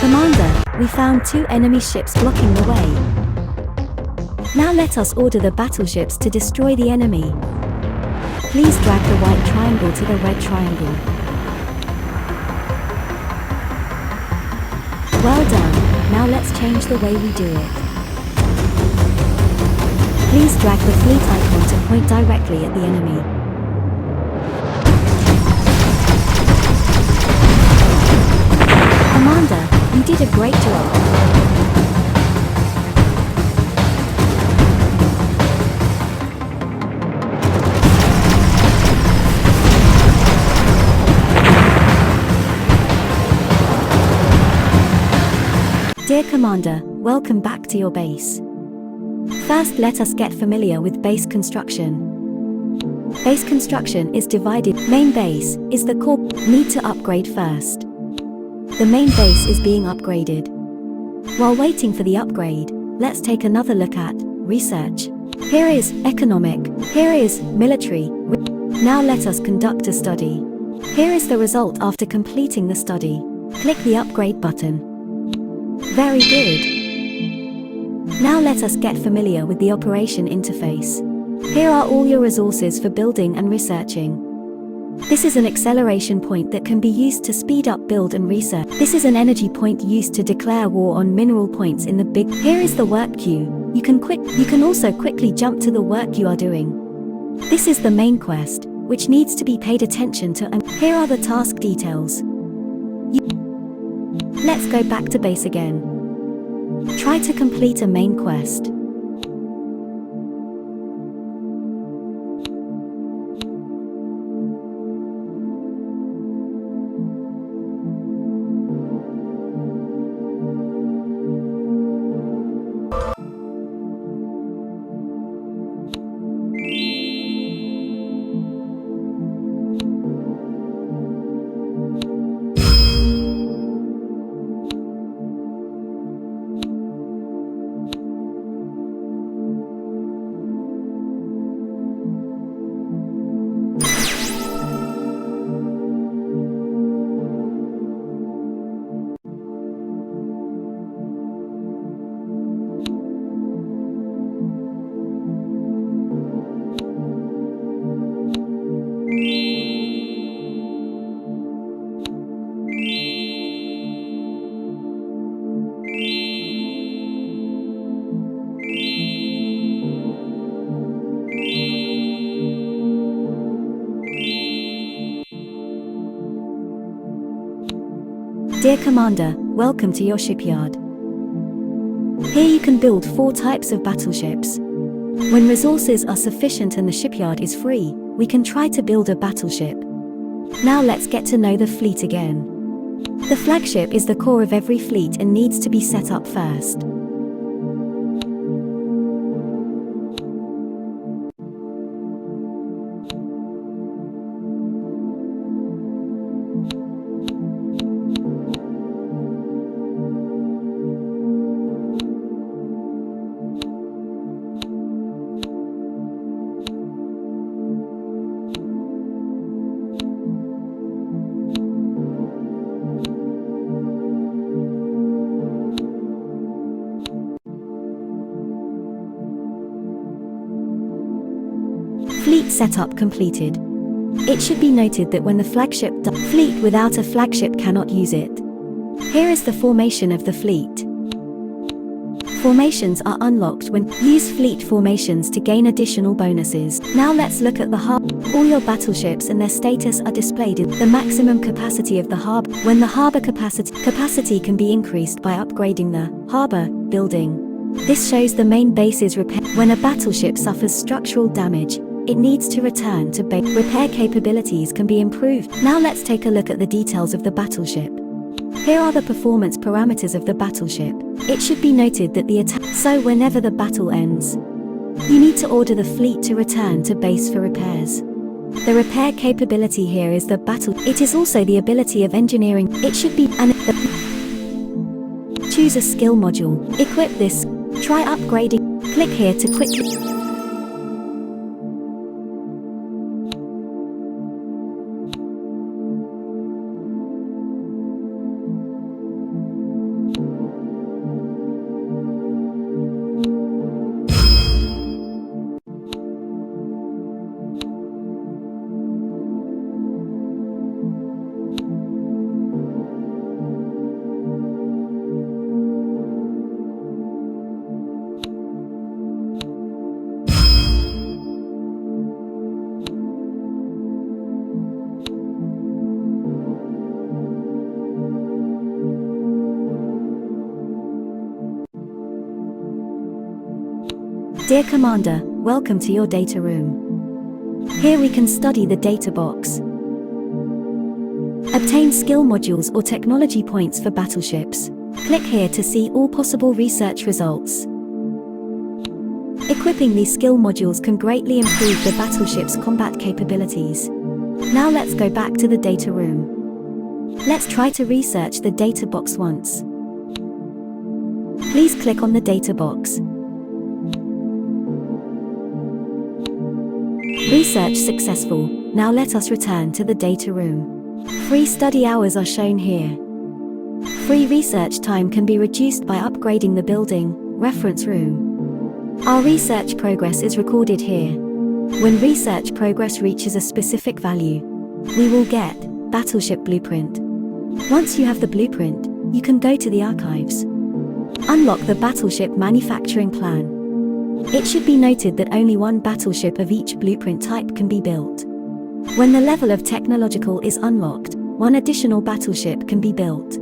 Commander, we found 2 enemy ships blocking the way. Now let us order the battleships to destroy the enemy. Please drag the white triangle to the red triangle. Well done, now let's change the way we do it. Please drag the fleet icon to point directly at the enemy. Commander, you did a great job. Dear Commander, welcome back to your base. First, let us get familiar with base construction. Base construction is divided. Main base is the core. Need to upgrade first. The main base is being upgraded. While waiting for the upgrade, let's take another look at research. Here is economic. Here is military. Now let us conduct a study. Here is the result after completing the study. Click the upgrade button. Very good. Now let us get familiar with the operation interface. Here are all your resources for building and researching. This is an acceleration point that can be used to speed up build and research. This is an energy point used to declare war on mineral points in the big. Here is the work queue. You can also quickly jump to the work you are doing. This is the main quest, which needs to be paid attention to, and here are the task details. Let's go back to base again. Try to complete a main quest. Dear Commander, welcome to your shipyard. Here you can build 4 types of battleships. When resources are sufficient and the shipyard is free, we can try to build a battleship. Now let's get to know the fleet again. The flagship is the core of every fleet and needs to be set up first. Fleet setup completed. It should be noted that when the flagship fleet without a flagship cannot use it. Here is the formation of the fleet. Formations are unlocked when use fleet formations to gain additional bonuses. Now let's look at the harbor. All your battleships and their status are displayed in the maximum capacity of the harbor. When the harbor capacity can be increased by upgrading the harbor building. This shows the main base's repair. When a battleship suffers structural damage, it needs to return to base. Repair capabilities can be improved. Now let's take a look at the details of the battleship. Here are the performance parameters of the battleship. It should be noted that the attack. So whenever the battle ends, you need to order the fleet to return to base for repairs. The repair capability here is the battle. It is also the ability of engineering. It should be choose a skill module. Equip this. Try upgrading. Click here to quickly. Dear Commander, welcome to your data room. Here we can study the data box. Obtain skill modules or technology points for battleships. Click here to see all possible research results. Equipping these skill modules can greatly improve the battleship's combat capabilities. Now let's go back to the data room. Let's try to research the data box once. Please click on the data box. Research successful. Now let us return to the data room. Free study hours are shown here. Free research time can be reduced by upgrading the building, reference room. Our research progress is recorded here. When research progress reaches a specific value, we will get Battleship Blueprint. Once you have the blueprint, you can go to the archives. Unlock the battleship manufacturing plan. It should be noted that only one battleship of each blueprint type can be built. When the level of technological is unlocked, one additional battleship can be built.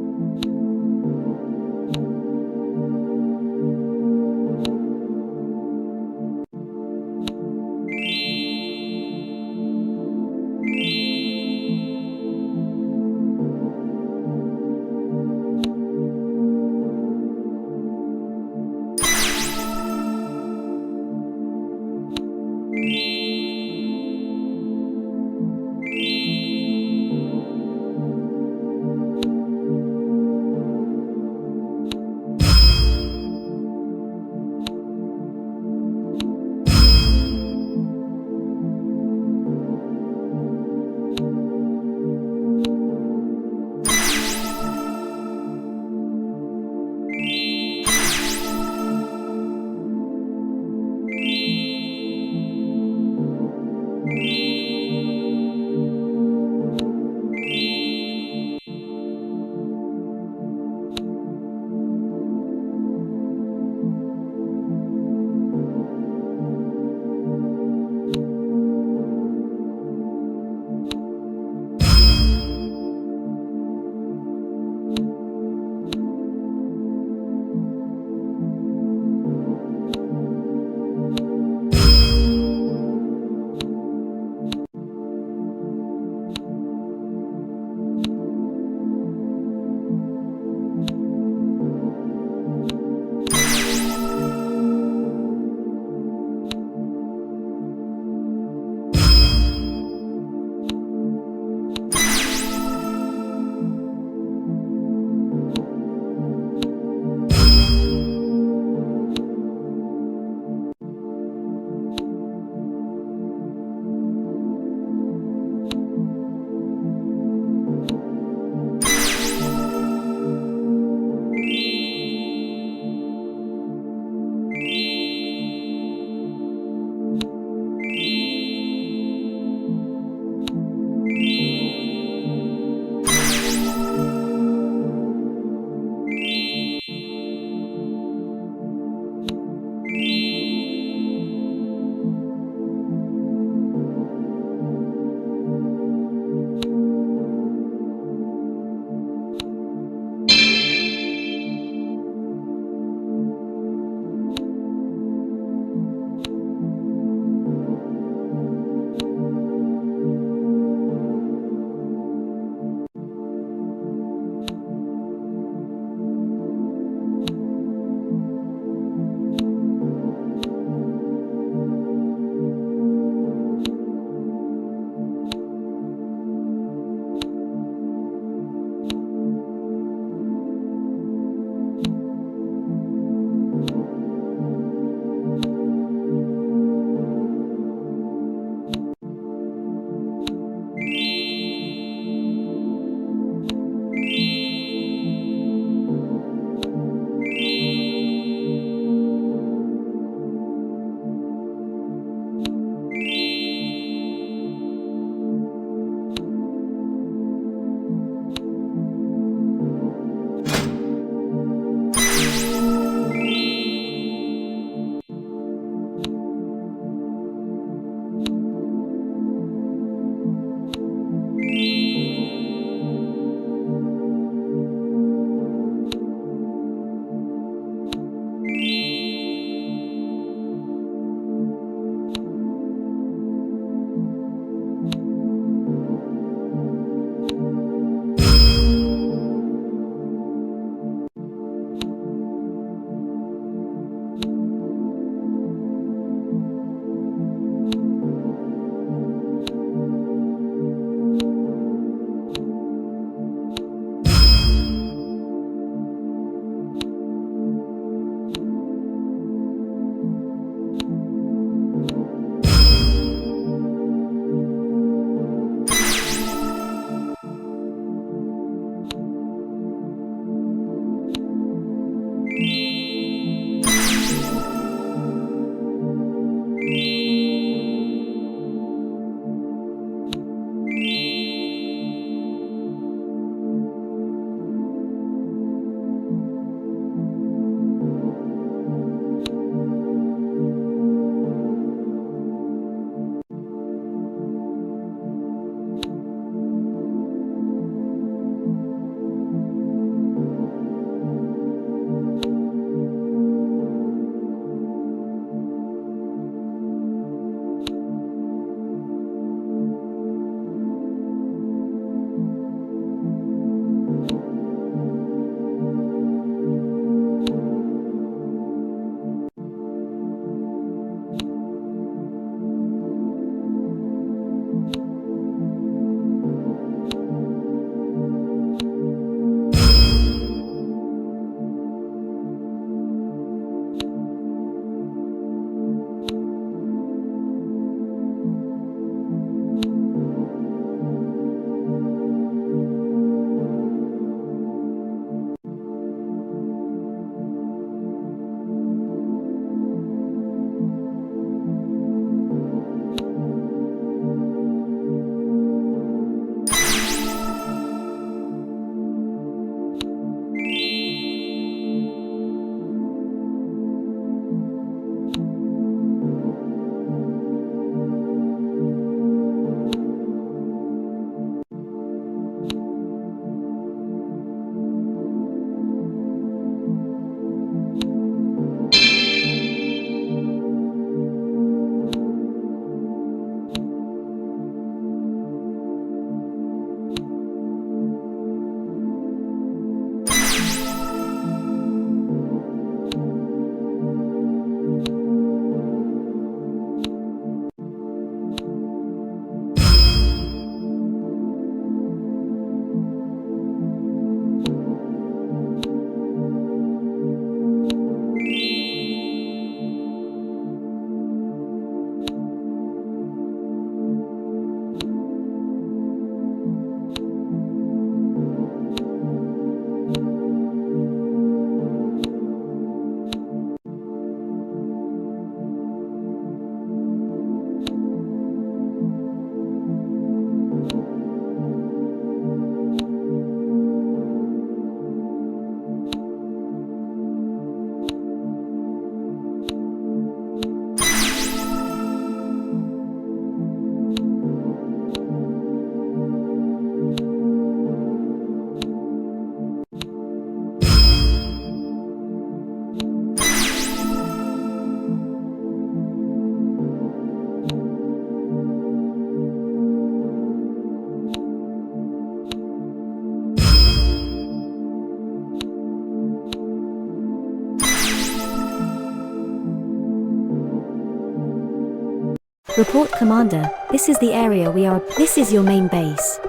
Report Commander, this is the area we are. This is your main base.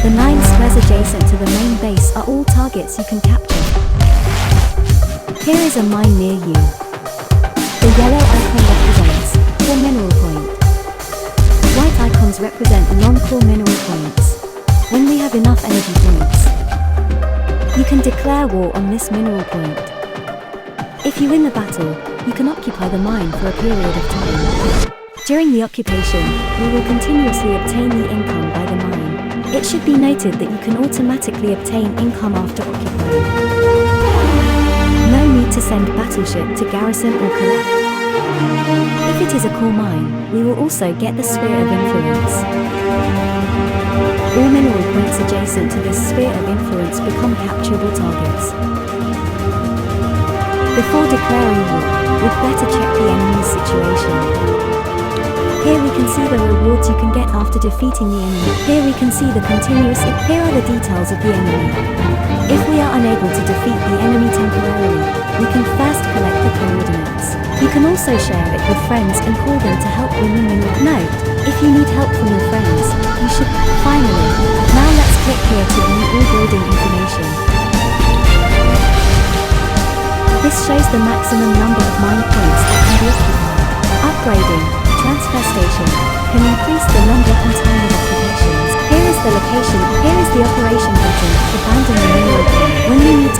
The 9 squares adjacent to the main base are all targets you can capture. Here is a mine near you. The yellow icon represents core mineral point. White icons represent non-core mineral points. When we have enough energy points, you can declare war on this mineral point. If you win the battle, you can occupy the mine for a period of time. During the occupation, you will continuously obtain the income by the mine. It should be noted that you can automatically obtain income after occupying. No need to send battleship to garrison or collect. If it is a core mine, we will also get the sphere of influence. All mineral points adjacent to this sphere of influence become capturable targets. Before declaring war, we'd better check the enemy's situation. Here we can see the rewards you can get after defeating the enemy. Here we can see the continuous. Here are the details of the enemy. If we are unable to defeat the enemy temporarily, we can first collect the coordinates. You can also share it with friends and call them to help win the mineral. Note, if you need help from your friends, you should. Finally, now let's click here to view all building information. This shows the maximum number of mine points that can be occupied. Upgrading transfer station can increase the number and time of occupations. Here is the location. Here is the operation button. Abandon the mineral point. When you need